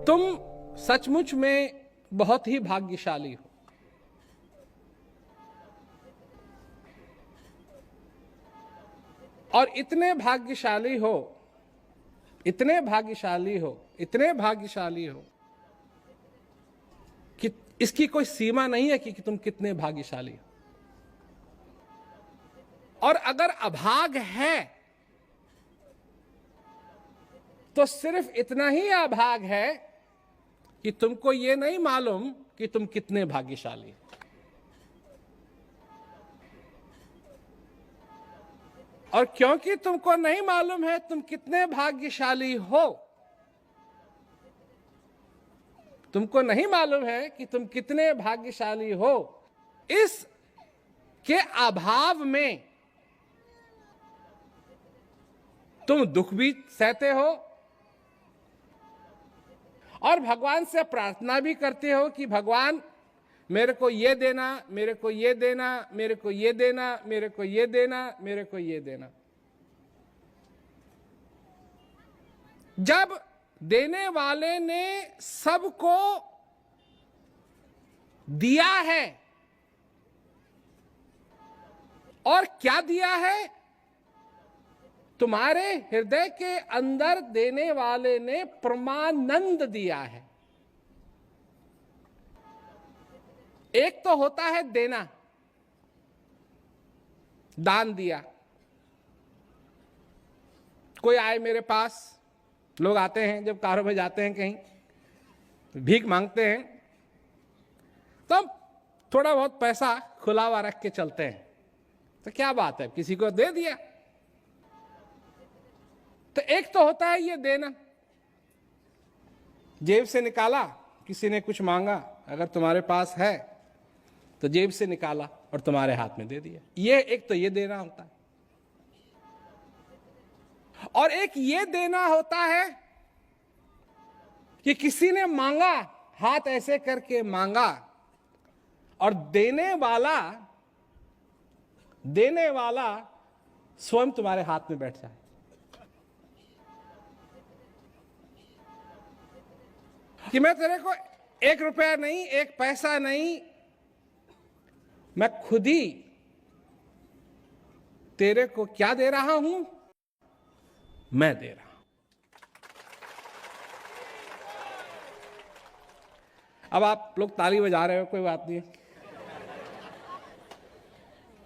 तुम सचमुच में बहुत ही भाग्यशाली हो। और इतने भाग्यशाली हो, इतने भाग्यशाली हो, इतने भाग्यशाली हो कि इसकी कोई सीमा नहीं है कि तुम कितने भाग्यशाली हो। और अगर अभाग है तो सिर्फ इतना ही अभाग है कि तुमको यह नहीं मालूम कि तुम कितने भाग्यशाली हो। और क्योंकि तुमको नहीं मालूम है तुम कितने भाग्यशाली हो, तुमको नहीं मालूम है कि तुम कितने भाग्यशाली हो, इस के अभाव में तुम दुख भी सहते हो और भगवान से प्रार्थना भी करते हो कि भगवान मेरे को ये देना, मेरे को ये देना, मेरे को ये देना, मेरे को ये देना, मेरे को ये देना। जब देने वाले ने सबको दिया है, और क्या दिया है? तुम्हारे हृदय के अंदर देने वाले ने परमानंद दिया है। एक तो होता है देना, दान दिया। कोई आए मेरे पास, लोग आते हैं जब कारों में जाते हैं कहीं भीख मांगते हैं तो थोड़ा बहुत पैसा खुला हुआ रख के चलते हैं, तो क्या बात है, किसी को दे दिया। तो एक तो होता है ये देना, जेब से निकाला, किसी ने कुछ मांगा, अगर तुम्हारे पास है तो जेब से निकाला और तुम्हारे हाथ में दे दिया। ये एक तो ये देना होता है। और एक ये देना होता है कि किसी ने मांगा, हाथ ऐसे करके मांगा, और देने वाला स्वयं तुम्हारे हाथ में बैठ जाए। कि मैं तेरे को 1 रुपया नहीं, 1 पैसा नहीं, मैं खुद ही तेरे को क्या दे रहा हूं? मैं दे रहा हूं। अब आप लोग ताली बजा रहे हो, कोई बात नहीं,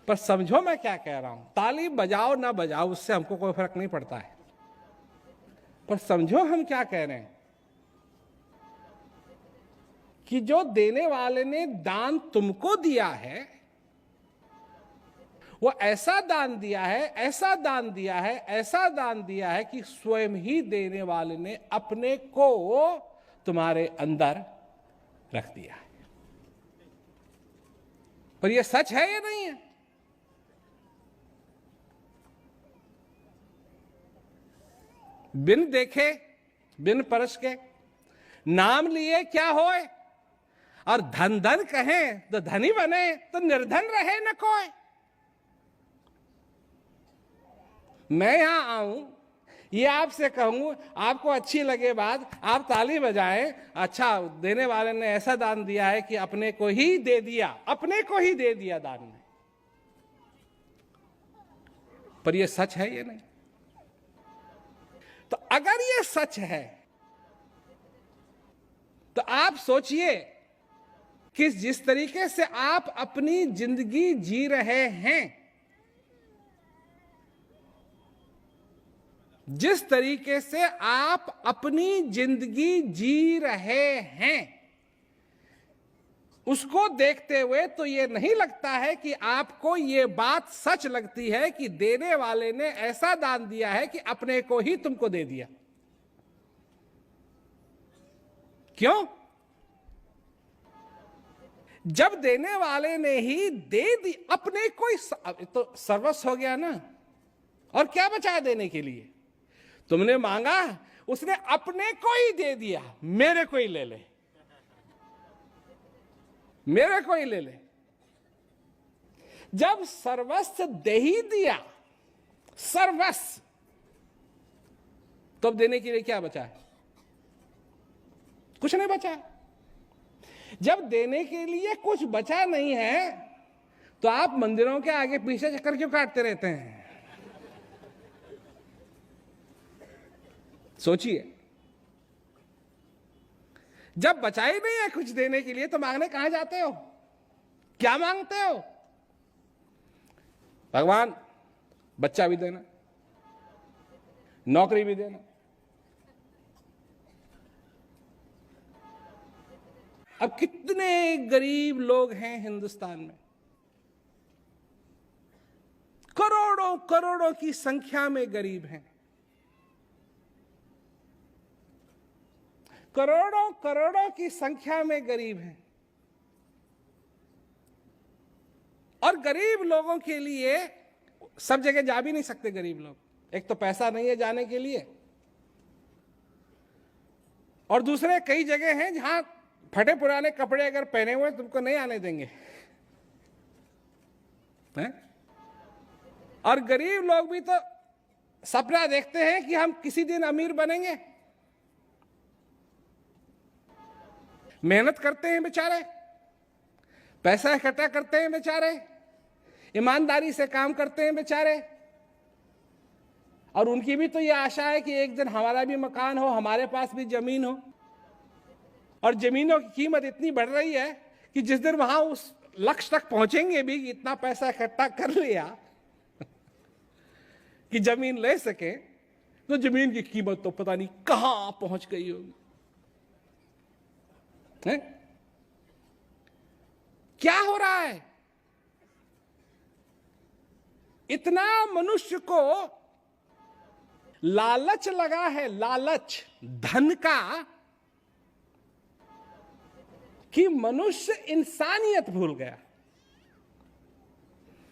पर समझो मैं क्या कह रहा हूं। ताली बजाओ ना बजाओ, उससे हमको कोई फर्क नहीं पड़ता है, पर समझो हम क्या कह रहे हैं कि जो देने वाले ने दान तुमको दिया है, वो ऐसा दान दिया है, ऐसा दान दिया है, ऐसा दान दिया है कि स्वयं ही देने वाले ने अपने को तुम्हारे अंदर रख दिया है। पर ये सच है या नहीं है? बिन देखे, बिन परख के, नाम लिए क्या होए, और धन धन कहें तो धनी बने, तो निर्धन रहे न कोई। मैं यहां आऊं, ये आपसे कहूं, आपको अच्छी लगे बात, आप ताली बजाएं, अच्छा देने वाले ने ऐसा दान दिया है कि अपने को ही दे दिया, अपने को ही दे दिया दान में। पर ये सच है ये नहीं? तो अगर ये सच है तो आप सोचिए कि जिस तरीके से आप अपनी जिंदगी जी रहे हैं, जिस तरीके से आप अपनी जिंदगी जी रहे हैं, उसको देखते हुए तो ये नहीं लगता है कि आपको ये बात सच लगती है कि देने वाले ने ऐसा दान दिया है कि अपने को ही तुमको दे दिया। क्यों? जब देने वाले ने ही दे दी, अपने को ही तो सर्वस्व हो गया ना, और क्या बचा देने के लिए? तुमने मांगा, उसने अपने को ही दे दिया, मेरे को ही ले ले, मेरे को ही ले ले। जब सर्वस्व दे ही दिया, सर्वस्व, तो अब देने के लिए क्या बचा है? कुछ नहीं बचा है। जब देने के लिए कुछ बचा नहीं है तो आप मंदिरों के आगे पीछे चक्कर क्यों काटते रहते हैं? सोचिए, जब बचा ही नहीं है कुछ देने के लिए तो मांगने कहां जाते हो? क्या मांगते हो? भगवान बच्चा भी देना, नौकरी भी देना। अब कितने गरीब लोग हैं हिंदुस्तान में, करोड़ों करोड़ों की संख्या में गरीब हैं, करोड़ों करोड़ों की संख्या में गरीब हैं। और गरीब लोगों के लिए सब जगह जा भी नहीं सकते गरीब लोग। एक तो पैसा नहीं है जाने के लिए, और दूसरे कई जगह हैं जहां फटे पुराने कपड़े अगर पहने हुए तुमको नहीं आने देंगे हैं? और गरीब लोग भी तो सपना देखते हैं कि हम किसी दिन अमीर बनेंगे। मेहनत करते हैं बेचारे, पैसा इकट्ठा करते हैं बेचारे, ईमानदारी से काम करते हैं बेचारे, और उनकी भी तो ये आशा है कि एक दिन हमारा भी मकान हो, हमारे पास भी जमीन हो। और जमीनों की कीमत इतनी बढ़ रही है कि जिस दिन वहां उस लक्ष्य तक पहुंचेंगे भी, इतना पैसा इकट्ठा कर लिया कि जमीन ले सके, तो जमीन की कीमत तो पता नहीं कहां पहुंच गई होगी। क्या हो रहा है? इतना मनुष्य को लालच लगा है, लालच धन का, कि मनुष्य इंसानियत भूल गया।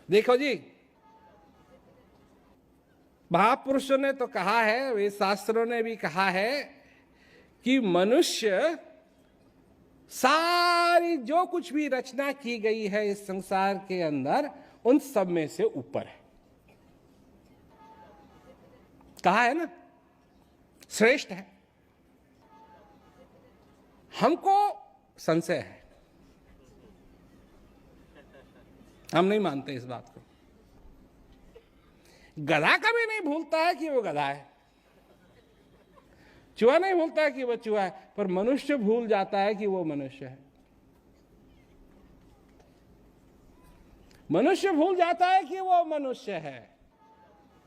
देखो जी, महापुरुषों ने तो कहा है, वे शास्त्रों ने भी कहा है कि मनुष्य सारी जो कुछ भी रचना की गई है इस संसार के अंदर, उन सब में से ऊपर है। कहा है ना, श्रेष्ठ है। हमको संशय है, हम नहीं मानते इस बात को। गधा कभी नहीं भूलता है कि वो गधा है, चूहा नहीं भूलता है कि वो चूहा है, पर मनुष्य भूल जाता है कि वो मनुष्य है। मनुष्य भूल जाता है कि वो मनुष्य है।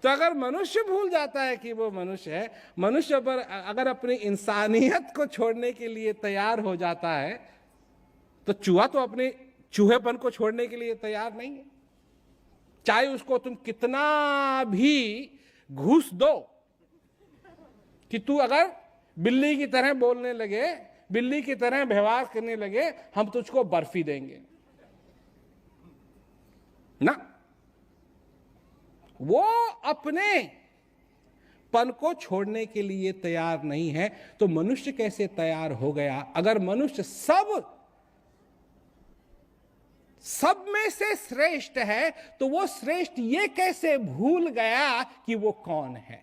तो अगर मनुष्य भूल जाता है कि वो मनुष्य है, मनुष्य पर अगर अपनी इंसानियत को छोड़ने के लिए तैयार हो जाता है, तो चूहा तो अपने चूहेपन को छोड़ने के लिए तैयार नहीं है। चाहे उसको तुम कितना भी घूस दो कि तू अगर बिल्ली की तरह बोलने लगे, बिल्ली की तरह व्यवहार करने लगे, हम तुझको बर्फी देंगे ना। वो अपने पन को छोड़ने के लिए तैयार नहीं है, तो मनुष्य कैसे तैयार हो गया? अगर मनुष्य सब में से श्रेष्ठ है, तो वो श्रेष्ठ ये कैसे भूल गया कि वो कौन है?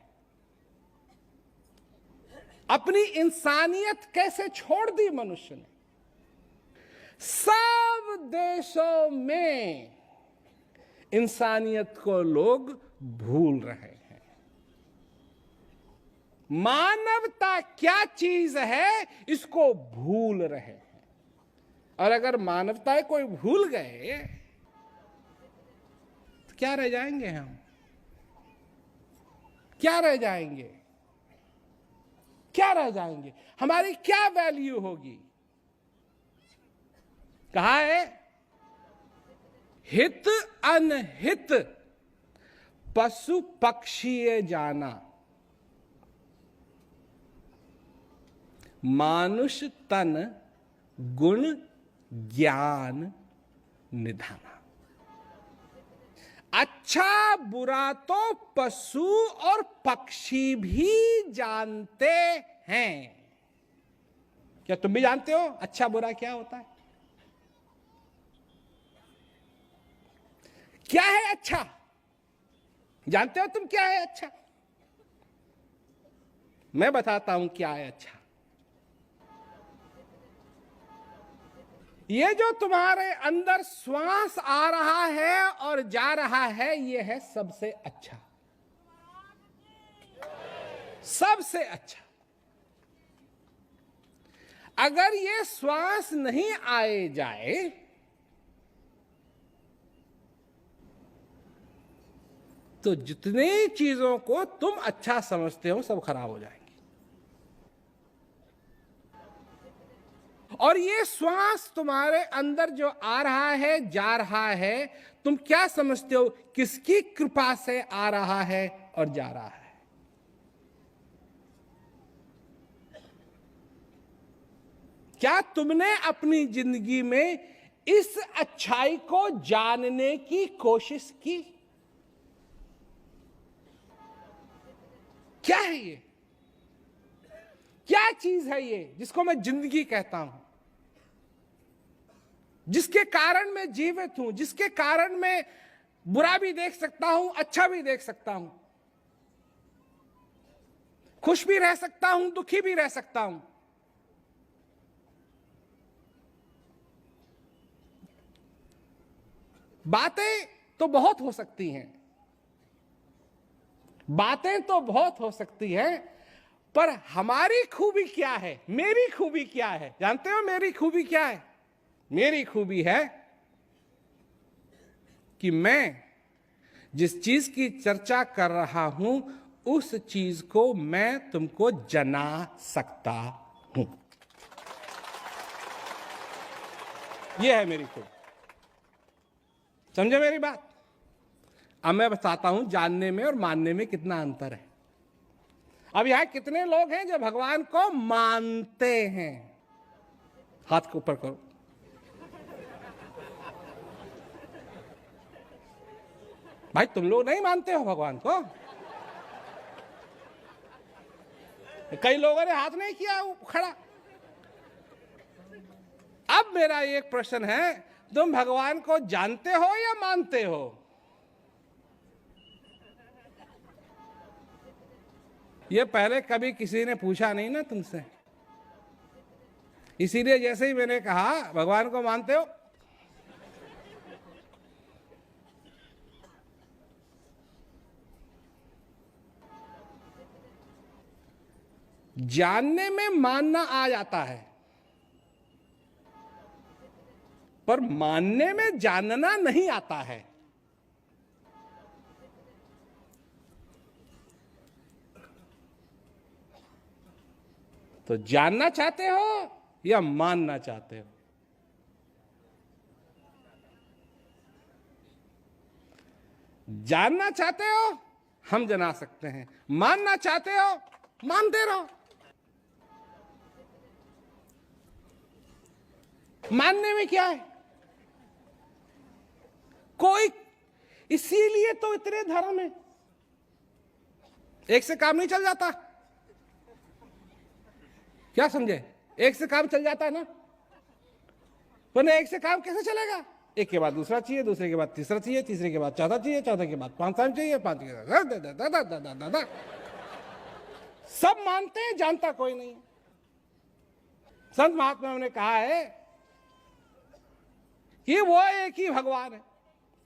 अपनी इंसानियत कैसे छोड़ दी मनुष्य ने? सब देशों में इंसानियत को लोग भूल रहे हैं। मानवता क्या चीज है, इसको भूल रहे हैं। और अगर मानवता कोई भूल गए तो क्या रह जाएंगे हम? क्या रह जाएंगे? क्या रह जाएंगे? हमारी क्या वैल्यू होगी? कहा है, हित अनहित पशु पक्षीय जाना, मानुष तन गुण ज्ञान निधाना। अच्छा बुरा तो पशु और पक्षी भी जानते हैं। क्या तुम भी जानते हो अच्छा बुरा क्या होता है? क्या है अच्छा? जानते हो तुम क्या है अच्छा? मैं बताता हूं क्या है अच्छा। ये जो तुम्हारे अंदर श्वास आ रहा है और जा रहा है, ये है सबसे अच्छा, सबसे अच्छा। अगर ये श्वास नहीं आए जाए तो जितनी चीजों को तुम अच्छा समझते हो सब खराब हो जाएंगी। और ये श्वास तुम्हारे अंदर जो आ रहा है, जा रहा है, तुम क्या समझते हो किसकी कृपा से आ रहा है और जा रहा है? क्या तुमने अपनी जिंदगी में इस अच्छाई को जानने की कोशिश की? क्या है ये? क्या चीज है ये जिसको मैं जिंदगी कहता हूं, जिसके कारण मैं जीवित हूं, जिसके कारण मैं बुरा भी देख सकता हूं, अच्छा भी देख सकता हूं, खुश भी रह सकता हूं, दुखी भी रह सकता हूं। बातें तो बहुत हो सकती हैं, बातें तो बहुत हो सकती हैं, पर हमारी खूबी क्या है, मेरी खूबी क्या है? जानते हो मेरी खूबी क्या है? मेरी खूबी है कि मैं जिस चीज की चर्चा कर रहा हूं उस चीज को मैं तुमको जना सकता हूं। यह है मेरी खूबी। समझे मेरी बात? अब मैं बताता हूं जानने में और मानने में कितना अंतर है। अब यहां कितने लोग हैं जो भगवान को मानते हैं? हाथ को ऊपर करो। भाई तुम लोग नहीं मानते हो भगवान को? कई लोगों ने हाथ नहीं किया खड़ा। अब मेरा एक प्रश्न है, तुम भगवान को जानते हो या मानते हो? ये पहले कभी किसी ने पूछा नहीं ना तुमसे, इसीलिए जैसे ही मैंने कहा भगवान को मानते हो, जानने में मानना आ जाता है, पर मानने में जानना नहीं आता है। तो जानना चाहते हो या मानना चाहते हो? जानना चाहते हो हम जना सकते हैं, मानना चाहते हो मानते रहो। मानने में क्या है? कोई, इसीलिए तो इतने धर्म है, एक से काम नहीं चल जाता। क्या समझे? एक से काम चल जाता है ना, वरना एक से काम कैसे चलेगा? एक के बाद दूसरा चाहिए, दूसरे के बाद तीसरा चाहिए, तीसरे के बाद चौथा चाहिए, चौथे के बाद पांच चाहिए, पांच के बाद सब मानते हैं, जानता कोई नहीं। संत महात्मा ने कहा है कि वो एक ही भगवान है।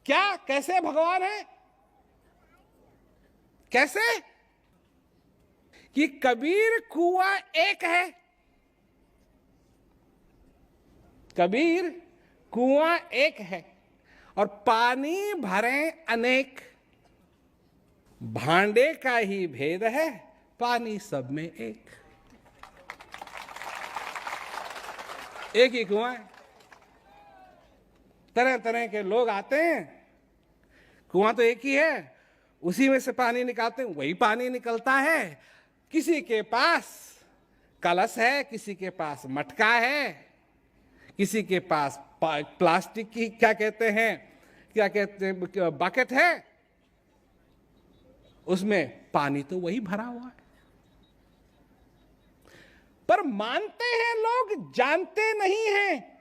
क्या? कैसे भगवान है? कैसे? कि कबीर कुआं एक है, कबीर कुआं एक है और पानी भरे अनेक, भांडे का ही भेद है, पानी सब में एक। एक ही कुआं है, तरह तरह के लोग आते हैं, कुआं तो एक ही है, उसी में से पानी निकालते हैं, वही पानी निकलता है। किसी के पास कलश है, किसी के पास मटका है, किसी के पास प्लास्टिक की क्या कहते हैं बकेट है, उसमें पानी तो वही भरा हुआ है। पर मानते हैं लोग, जानते नहीं हैं।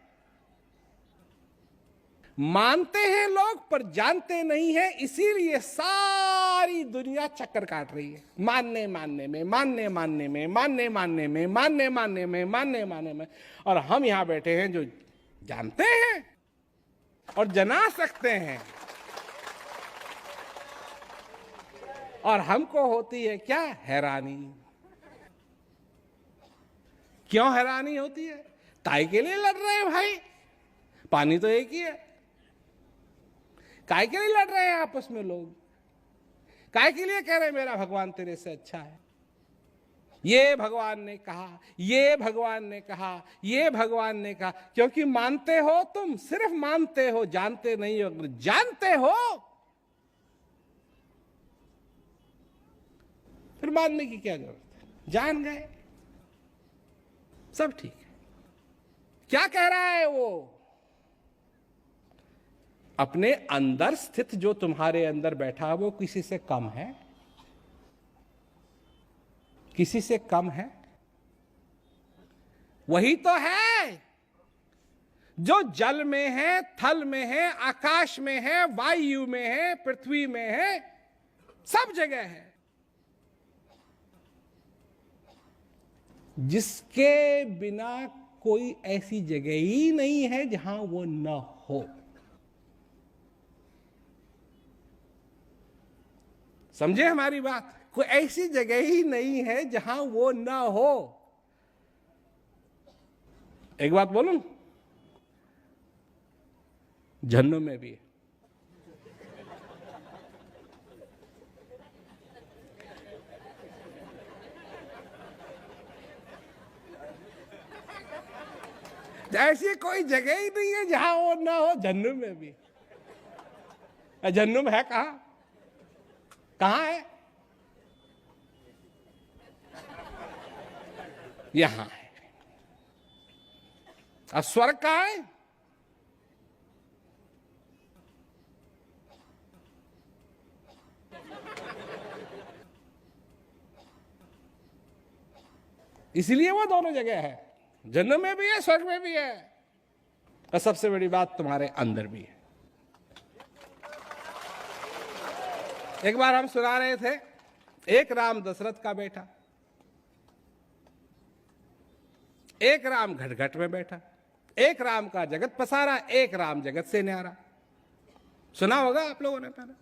मानते हैं लोग पर जानते नहीं हैं, इसीलिए सारे सारी दुनिया चक्कर काट रही है, मानने मानने में, मानने मानने में, मानने मानने में, मानने मानने में, मानने मानने में, और हम यहां बैठे हैं जो जानते हैं और जना सकते हैं। और हमको होती है क्या? हैरानी। क्यों हैरानी होती है? काय के लिए लड़ रहे हैं भाई? पानी तो एक ही है। काय के लिए लड़ रहे हैं आपस में लोग? काय के लिए कह रहे हैं मेरा भगवान तेरे से अच्छा है? ये भगवान ने कहा, ये भगवान ने कहा, ये भगवान ने कहा। क्योंकि मानते हो, तुम सिर्फ मानते हो, जानते नहीं हो। अगर जानते हो फिर मानने की क्या जरूरत है? जान गए, सब ठीक है। क्या कह रहा है वो? अपने अंदर स्थित जो तुम्हारे अंदर बैठा है वो किसी से कम है? किसी से कम है? वही तो है जो जल में है, थल में है, आकाश में है, वायु में है, पृथ्वी में है, सब जगह है। जिसके बिना कोई ऐसी जगह ही नहीं है जहां वो न हो। समझे हमारी बात? कोई ऐसी जगह ही नहीं है जहां वो न हो। एक बात बोलूं, जहन्नुम में भी है। ऐसी कोई जगह ही नहीं है जहां वो ना हो। जहन्नुम में भी। जहन्नुम है कहां? कहां है? यहां है। और स्वर्ग कहां है? इसलिए वो दोनों जगह है। जन्नत में भी है, स्वर्ग में भी है, और सबसे बड़ी बात तुम्हारे अंदर भी है। एक बार हम सुना रहे थे, एक राम दशरथ का बेटा, एक राम घट घट में बैठा, एक राम का जगत पसारा, एक राम जगत से न्यारा। सुना होगा आप लोगों ने पहले।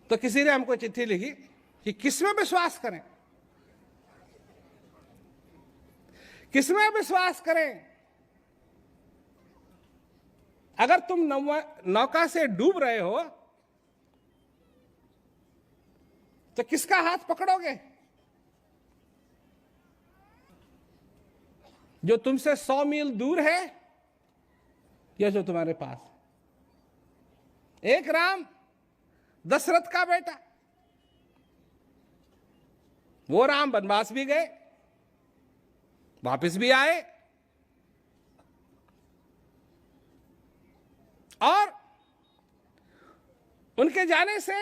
तो किसी ने हमको चिट्ठी लिखी कि किसमें विश्वास करें, किसमें विश्वास करें? अगर तुम नौका से डूब रहे हो तो किसका हाथ पकड़ोगे? जो तुमसे 100 मील दूर है या जो तुम्हारे पास? एक राम दशरथ का बेटा, वो राम वनवास भी गए, वापस भी आए, और उनके जाने से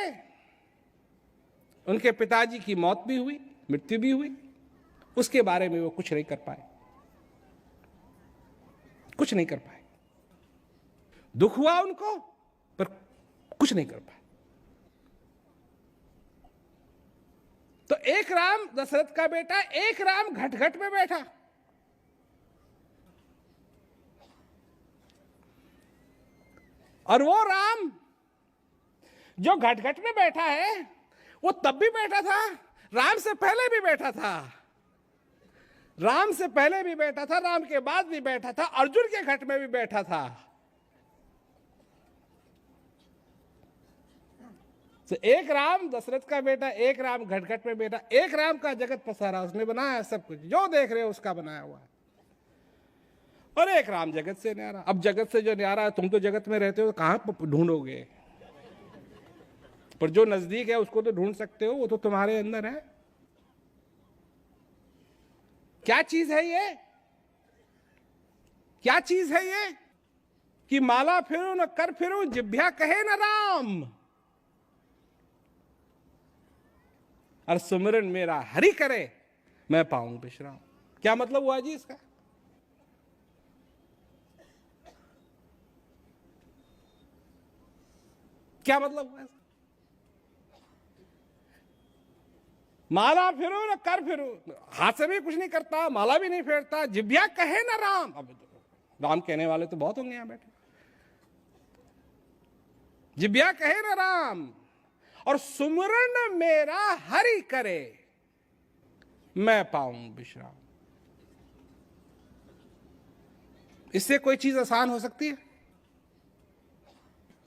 उनके पिताजी की मौत भी हुई, मृत्यु भी हुई। उसके बारे में वो कुछ नहीं कर पाए, कुछ नहीं कर पाए। दुख हुआ उनको, पर कुछ नहीं कर पाए। तो एक राम दशरथ का बेटा, एक राम घट घट में बैठा। और वो राम जो घट घट में बैठा है, वो तब भी बैठा था, राम से पहले भी बैठा था, राम से पहले भी बैठा था, राम के बाद भी बैठा था, अर्जुन के घट में भी बैठा था। तो एक राम दशरथ का बेटा, एक राम घट घट में बैठा, एक राम का जगत पसारा, उसने बनाया सब कुछ, जो देख रहे हो उसका बनाया हुआ है। और एक राम जगत से न्यारा। अब जगत से जो न्यारा है, तुम तो जगत में रहते हो, तो कहां ढूंढोगे? पर जो नजदीक है उसको तो ढूंढ सकते हो, वो तो तुम्हारे अंदर है। क्या चीज है ये? क्या चीज है ये कि माला फिरूं न कर फिरूं, जिभ्या कहे न राम, और सुमिरन मेरा हरि करे, मैं पाऊं विश्राम। क्या मतलब हुआ जी इसका? क्या मतलब हुआ? माला फिरो न कर फिरो, हाथ से भी कुछ नहीं करता, माला भी नहीं फेरता, जिभ्या कहे ना राम। अब राम कहने वाले तो बहुत होंगे यहां बैठे। जिभ्या कहे ना राम और सुमरन मेरा हरि करे, मैं पाऊं विश्राम। इससे कोई चीज आसान हो सकती है?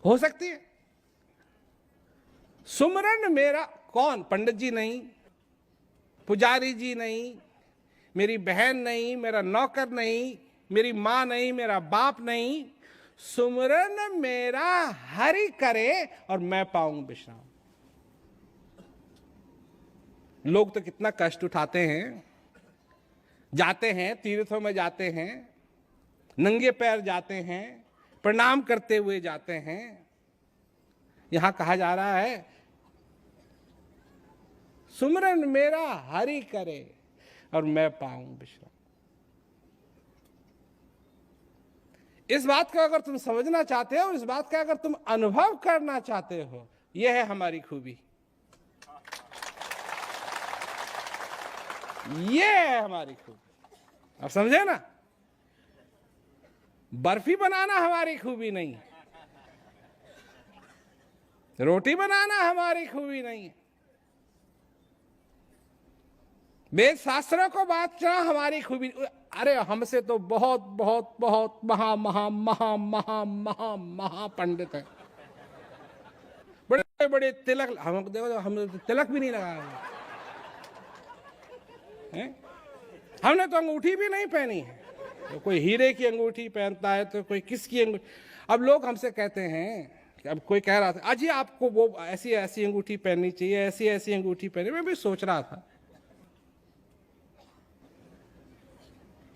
हो सकती है? सुमरन मेरा, कौन? पंडित जी नहीं, पुजारी जी नहीं, मेरी बहन नहीं, मेरा नौकर नहीं, मेरी मां नहीं, मेरा बाप नहीं। सुमरन मेरा हरि करे और मैं पाऊं विश्राम। लोग तो कितना कष्ट उठाते हैं, जाते हैं तीर्थों में, जाते हैं नंगे पैर जाते हैं, प्रणाम करते हुए जाते हैं। यहां कहा जा रहा है सुमरन मेरा हरि करे और मैं पाऊं विश्राम। इस बात को अगर तुम समझना चाहते हो, इस बात का अगर तुम अनुभव करना चाहते हो, यह है हमारी खूबी, ये है हमारी खूबी। अब समझे ना? बर्फी बनाना हमारी खूबी नहीं है, रोटी बनाना हमारी खूबी नहीं है, वेद शास्त्रों को बांटना हमारी खूबी। अरे हमसे तो बहुत बहुत बहुत महा महा महा महा महा महा पंडित है, बड़े बड़े तिलक, हम देखो हम तिलक भी नहीं लगाया है, हमने तो अंगूठी भी नहीं पहनी है। तो कोई हीरे की अंगूठी पहनता है तो कोई किसकी अंगूठी। अब लोग हमसे कहते हैं, अब कोई कह रहा था अजी आपको वो ऐसी ऐसी अंगूठी पहननी चाहिए, ऐसी ऐसी अंगूठी पहनी। मैं भी सोच रहा था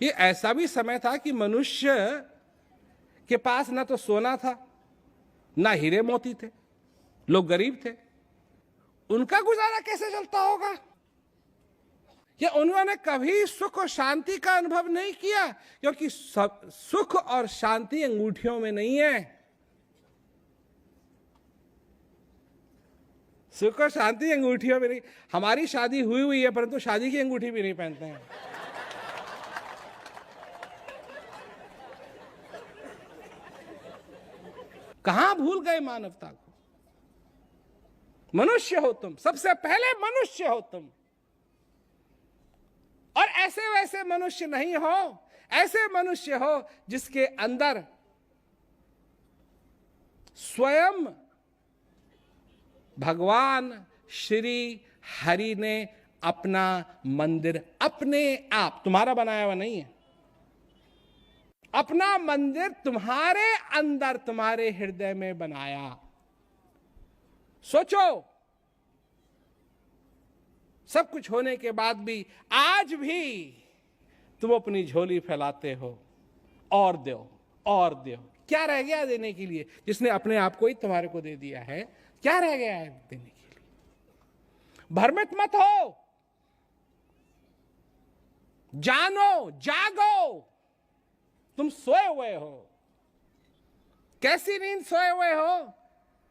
ये ऐसा भी समय था कि मनुष्य के पास ना तो सोना था, ना हीरे मोती थे, लोग गरीब थे, उनका गुजारा कैसे चलता होगा? या उन्होंने कभी सुख और शांति का अनुभव नहीं किया? क्योंकि सुख और शांति अंगूठियों में नहीं है। सुख और शांति अंगूठियों में नहीं। हमारी शादी हुई हुई है परंतु शादी की अंगूठी भी नहीं पहनते हैं। कहां भूल गए मानवता को? मनुष्य हो तुम, सबसे पहले मनुष्य हो तुम, और ऐसे वैसे मनुष्य नहीं हो, ऐसे मनुष्य हो जिसके अंदर स्वयं भगवान श्री हरि ने अपना मंदिर अपने आप, तुम्हारा बनाया हुआ नहीं है, अपना मंदिर तुम्हारे अंदर, तुम्हारे हृदय में बनाया। सोचो, सब कुछ होने के बाद भी आज भी तुम अपनी झोली फैलाते हो, और दो और दो। क्या रह गया देने के लिए? जिसने अपने आप को ही तुम्हारे को दे दिया है, क्या रह गया है देने के लिए? भ्रमित मत हो, जानो, जागो। तुम सोए हुए हो। कैसी नींद सोए हुए हो?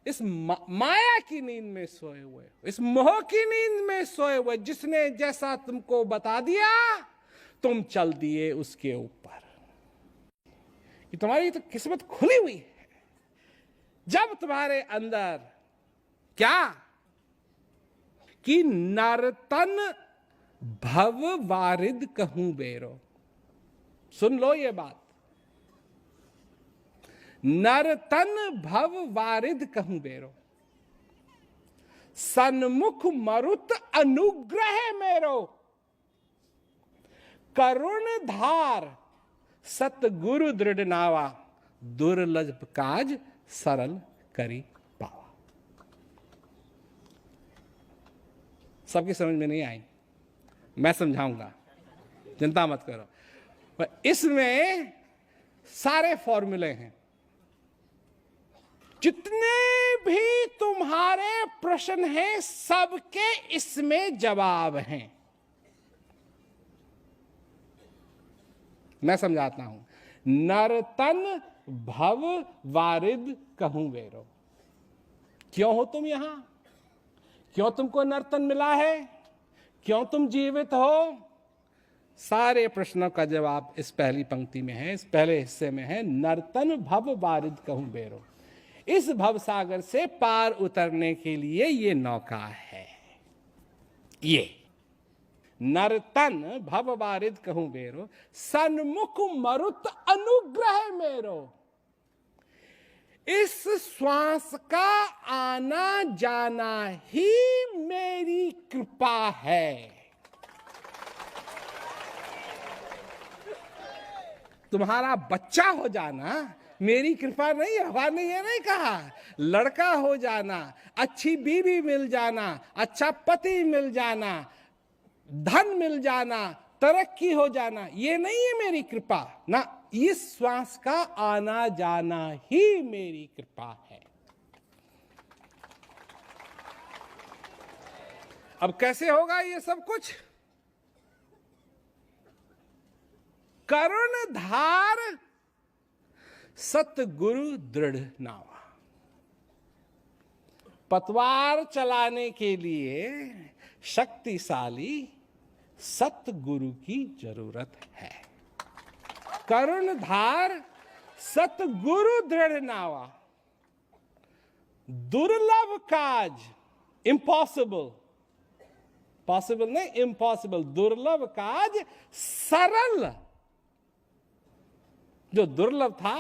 इस माया की नींद में सोए हुए हो, इस मोह की नींद में सोए हुए। जिसने जैसा तुमको बता दिया तुम चल दिए उसके ऊपर। कि तुम्हारी तो किस्मत खुली हुई है। जब तुम्हारे अंदर क्या कि नर्तन भव वारिद कहूं बेरो। सुन लो ये बात, नर्तन भव वारिद कहूं बेरो, सन्मुख मरुत अनुग्रह मेरो, करुण धार सतगुरु दृढ़ नावा, दुर्लभ काज सरल करी पावा। सबकी समझ में नहीं आई, मैं समझाऊंगा, चिंता मत करो। पर इसमें सारे फॉर्मूले हैं। जितने भी तुम्हारे प्रश्न हैं सबके इसमें जवाब हैं। मैं समझाता हूं। नर्तन भव वारिद कहूं बेरो। क्यों हो तुम यहां? क्यों तुमको नर्तन मिला है? क्यों तुम जीवित हो? सारे प्रश्नों का जवाब इस पहली पंक्ति में है, इस पहले हिस्से में है। नर्तन भव बारिद कहूं बेरो, इस भव सागर से पार उतरने के लिए ये नौका है। ये नर्तन भव बारिद कहूं बेरो, सन्मुख मरुत अनुग्रह मेरो। इस श्वास का आना जाना ही मेरी कृपा है। तुम्हारा बच्चा हो जाना मेरी कृपा नहीं है। भगवान ने ये नहीं कहा लड़का हो जाना, अच्छी बीवी मिल जाना, अच्छा पति मिल जाना, धन मिल जाना, तरक्की हो जाना, ये नहीं है मेरी कृपा ना। इस श्वास का आना जाना ही मेरी कृपा है। अब कैसे होगा ये सब कुछ? करुण धार सतगुरु दृढ़ नावा। पतवार चलाने के लिए शक्तिशाली सतगुरु की जरूरत है। करुण धार सतगुरु दृढ़ नावा। दुर्लभ काज, इम्पॉसिबल, पॉसिबल नहीं, इम्पॉसिबल, दुर्लभ काज सरल। जो दुर्लभ था,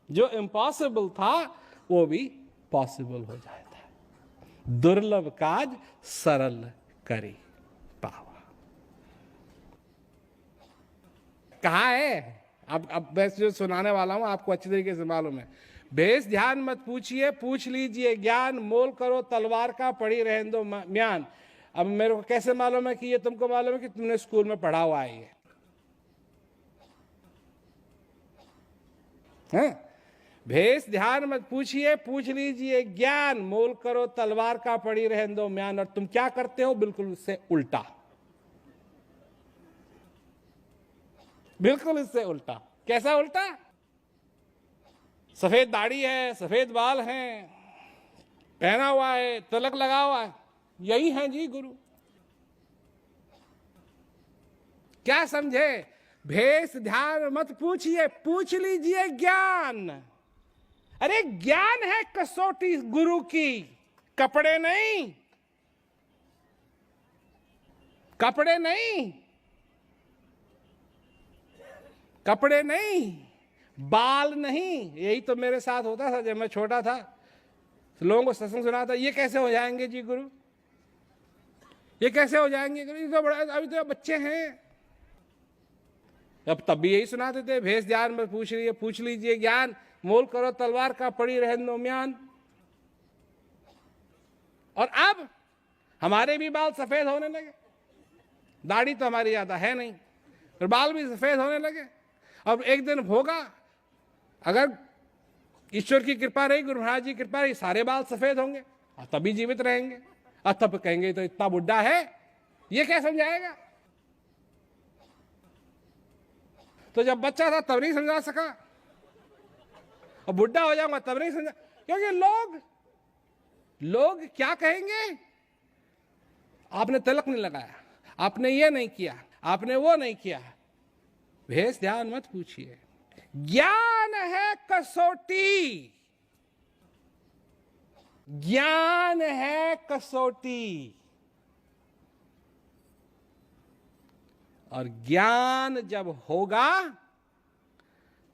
जो इम्पॉसिबल था, वो भी पॉसिबल हो जाता है। दुर्लभ काज सरल करी पावा। कहा है? अब मैं जो सुनाने वाला हूं आपको अच्छी तरीके से मालूम है। भेष ध्यान मत पूछिए, पूछ लीजिए ज्ञान, मोल करो तलवार का, पड़ी रहने दो म्यान। अब मेरे को कैसे मालूम है कि ये तुमको मालूम है कि तुमने स्कूल में पढ़ा हुआ है? भेष ध्यान मत पूछिए, पूछ लीजिए ज्ञान, मोल करो तलवार का, पड़ी रहने दो म्यान। और तुम क्या करते हो? बिल्कुल उससे उल्टा, बिल्कुल इससे उल्टा। कैसा उल्टा? सफेद दाढ़ी है, सफेद बाल हैं, पहना हुआ है, तिलक लगा हुआ है, यही है जी गुरु। क्या समझे? भेष ध्यान मत पूछिए, पूछ लीजिए ज्ञान। अरे ज्ञान है कसौटी गुरु की, कपड़े नहीं, कपड़े नहीं, कपड़े नहीं, बाल नहीं। यही तो मेरे साथ होता था जब मैं छोटा था। लोगों को सत्संग सुनाता, ये कैसे हो जाएंगे जी गुरु, ये कैसे हो जाएंगे गुरु, ये तो बड़ा, अभी तो बच्चे हैं। अब तब भी यही सुनाते थे, भेष ध्यान में पूछ लीजिए ज्ञान, मोल करो तलवार का, पड़ी रहने दो म्यान। और अब हमारे भी बाल सफेद होने लगे। दाढ़ी तो हमारी ज्यादा है नहीं, और बाल भी सफेद होने लगे। अब एक दिन होगा, अगर ईश्वर की कृपा रही, गुरु महाराज जी की कृपा रही, सारे बाल सफेद होंगे और तभी जीवित रहेंगे। और तब कहेंगे तो इतना बुढ़ा है, ये क्या समझाएगा? तो जब बच्चा था तब नहीं समझा सका, और बुढ़ा हो जाऊंगा तब नहीं समझा। क्योंकि लोग क्या कहेंगे? आपने तिलक नहीं लगाया, आपने ये नहीं किया, आपने वो नहीं किया। भेष ध्यान मत पूछिए, ज्ञान है कसौटी, ज्ञान है कसौटी। और ज्ञान जब होगा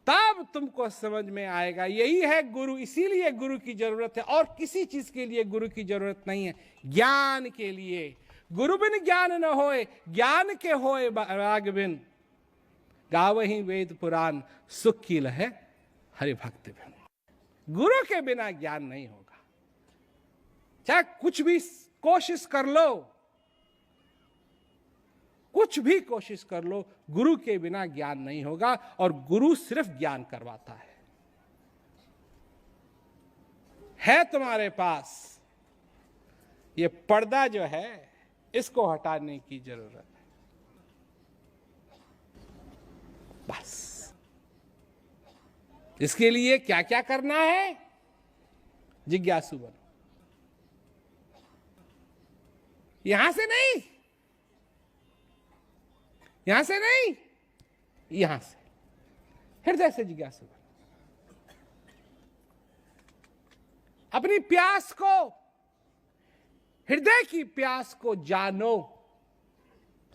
तब तुमको समझ में आएगा। यही है गुरु, इसीलिए गुरु की जरूरत है, और किसी चीज के लिए गुरु की जरूरत नहीं है। ज्ञान के लिए। गुरु बिन ज्ञान न होए, ज्ञान के होए राग बिन, गावहीं वेद पुराण, सुख की लहे हरि भक्त बिन। गुरु के बिना ज्ञान नहीं होगा। चाहे कुछ भी कोशिश कर लो, कुछ भी कोशिश कर लो, गुरु के बिना ज्ञान नहीं होगा। और गुरु सिर्फ ज्ञान करवाता है तुम्हारे पास। ये पर्दा जो है, इसको हटाने की जरूरत है, बस। इसके लिए क्या क्या करना है? जिज्ञासु बनो। यहां से नहीं, यहां से नहीं, यहां से, हृदय से जिज्ञासु बनो। अपनी प्यास को, हृदय की प्यास को जानो,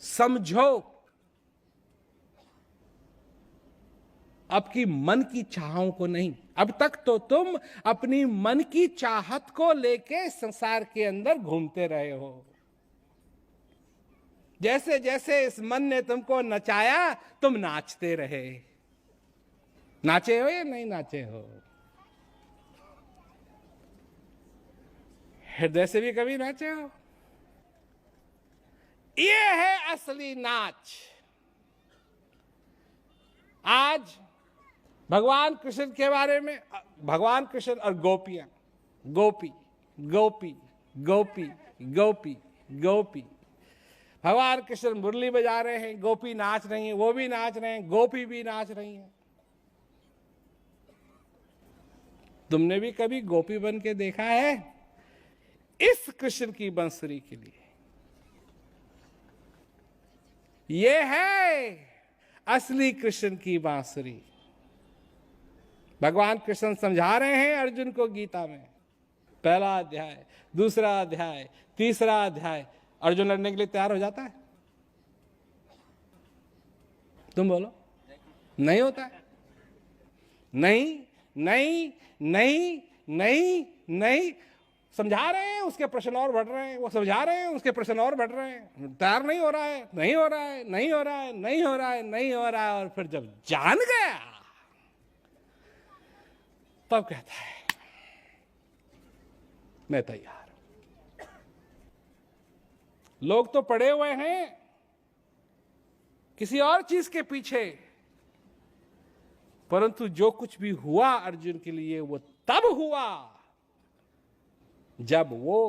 समझो। अब की मन की चाहों को नहीं। अब तक तो तुम अपनी मन की चाहत को लेके संसार के अंदर घूमते रहे हो। जैसे जैसे इस मन ने तुमको नचाया, तुम नाचते रहे। नाचे हो या नहीं नाचे हो? हृदय से भी कभी नाचे हो? ये है असली नाच। आज भगवान कृष्ण के बारे में, भगवान कृष्ण और गोपियां, गोपी गोपी गोपी गोपी गोपी। भगवान कृष्ण मुरली बजा रहे हैं, गोपी नाच रही हैं, वो भी नाच रहे हैं, गोपी भी नाच रही हैं। तुमने भी कभी गोपी बन के देखा है? इस कृष्ण की बंसुरी के लिए। ये है असली कृष्ण की बांसुरी। भगवान कृष्ण समझा रहे हैं अर्जुन को गीता में, पहला अध्याय, दूसरा अध्याय, तीसरा अध्याय। अर्जुन लड़ने के लिए तैयार हो जाता है? तुम बोलो, नहीं होता है। नहीं नहीं नहीं नहीं नहीं। समझा रहे हैं, उसके प्रश्न और बढ़ रहे हैं, वो समझा रहे हैं, उसके प्रश्न और बढ़ रहे हैं, तैयार नहीं हो रहा है, नहीं हो रहा है, नहीं हो रहा है, नहीं हो रहा है, नहीं हो रहा है। और फिर जब जान गया तब कहता है मैं तैयार हूं। लोग तो पड़े हुए हैं किसी और चीज के पीछे, परंतु जो कुछ भी हुआ अर्जुन के लिए वो तब हुआ जब वो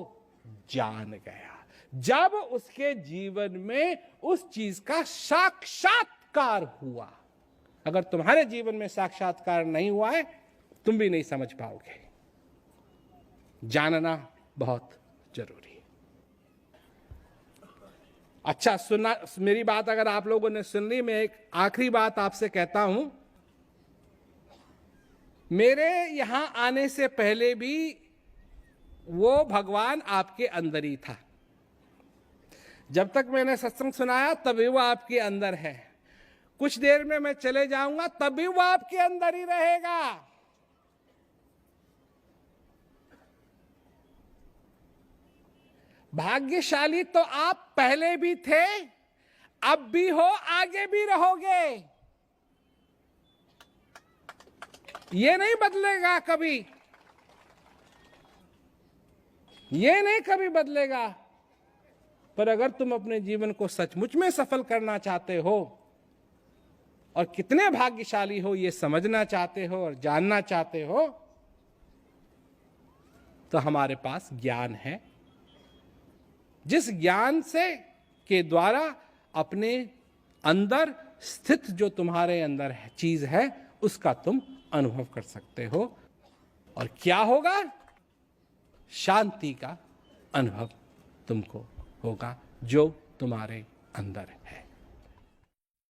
जान गया, जब उसके जीवन में उस चीज का साक्षात्कार हुआ। अगर तुम्हारे जीवन में साक्षात्कार नहीं हुआ है, तुम भी नहीं समझ पाओगे। जानना बहुत जरूरी है। अच्छा, सुनना, मेरी बात अगर आप लोगों ने सुन ली, मैं एक आखिरी बात आपसे कहता हूं। मेरे यहां आने से पहले भी वो भगवान आपके अंदर ही था। जब तक मैंने सत्संग सुनाया तभी वो आपके अंदर है। कुछ देर में मैं चले जाऊंगा तभी वो आपके अंदर ही रहेगा। भाग्यशाली तो आप पहले भी थे, अब भी हो, आगे भी रहोगे। ये नहीं बदलेगा कभी, ये नहीं कभी बदलेगा। पर अगर तुम अपने जीवन को सचमुच में सफल करना चाहते हो और कितने भाग्यशाली हो ये समझना चाहते हो और जानना चाहते हो, तो हमारे पास ज्ञान है, जिस ज्ञान से के द्वारा अपने अंदर स्थित जो तुम्हारे अंदर है चीज है उसका तुम अनुभव कर सकते हो। और क्या होगा? शांति का अनुभव तुमको होगा जो तुम्हारे अंदर है।